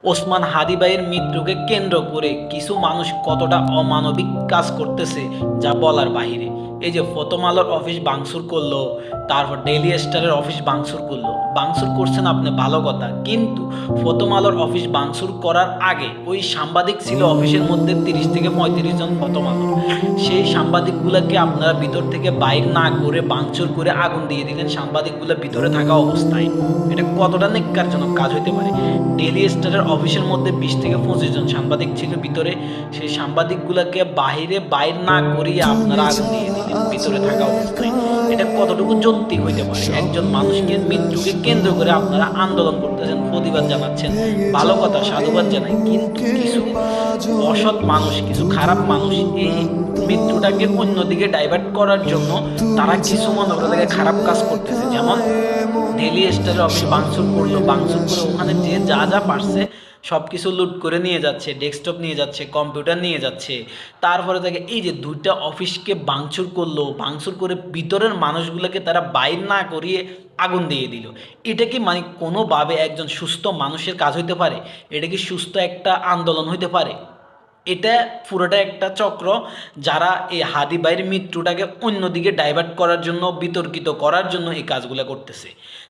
ওসমান হাদি ভাইয়ের মৃত্যুকে কেন্দ্র করে কিছু মানুষ কতটা অমানবিক কাজ করতেছে যা বলার বাহিরে। এই যে প্রথম আলোর অফিস ভাঙচুর করলো, তারপর ডেইলি স্টারের অফিস ভাঙচুর করলো। ভাঙচুর করছেন আপনি ভালো কথা, কিন্তু প্রথম আলোর অফিস ভাঙচুর করার আগে ওই সাংবাদিক ছিল অফিসের মধ্যে 30 থেকে 35 জন প্রথম আলো। সেই সাংবাদিকগুলোকে আপনারা ভিতর থেকে বাইর না করে ভাঙচুর করে আগুন দিয়ে দিলেন সাংবাদিকগুলো ভিতরে থাকা অবস্থায়। এটা কতটা ন্যাক্কারজনক কাজ হতে পারে? ডেইলি স্টারের অফিসের মধ্যে 20 থেকে 25 জন সাংবাদিক ছিল ভিতরে, সেই সাংবাদিকগুলোকে বাইর না করিয়ে আপনারা আগুন দিয়ে দিলেন ভিতরে থাকা অবস্থায়। এটা কতটুকু যৌক্তিক হইতে পারে? একজন মানুষকে মৃত্যুকে কেন্দ্র করে আপনারা আন্দোলন করতেছেন, প্রতিবাদ জানাচ্ছেন, ভালো কথা, সাধুবাদ জানাই, কিন্তু কিছু অসৎ মানুষ, কিছু খারাপ মানুষ এই মৃত্যুটাকে অন্যদিকে ডাইভার্ট করার জন্য তারা কিছু মনে করে খারাপ কাজ করতেছে। যেমন ডেইলি স্টারের অফিস ভাঙচুর করলো, ভাঙচুর করে ওখানে যে যা যা পারছে সব কিছু লুট করে নিয়ে যাচ্ছে, ডেস্কটপ নিয়ে যাচ্ছে, কম্পিউটার নিয়ে যাচ্ছে। তারপরে থেকে এই যে দুইটা অফিসকে ভাঙচুর করলো, ভাঙচুর করে ভিতরের মানুষগুলোকে তারা বাইর না করিয়ে আগুন দিয়ে দিল। এটা কি মানে কোনোভাবে একজন সুস্থ মানুষের কাজ হইতে পারে? এটা কি সুস্থ একটা আন্দোলন হইতে পারে? এটা পুরোটা একটা চক্র, যারা এই হাদি ভাইয়ের মৃত্যুটাকে অন্যদিকে ডাইভার্ট করার জন্য, বিতর্কিত করার জন্য এই কাজগুলো করতেছে।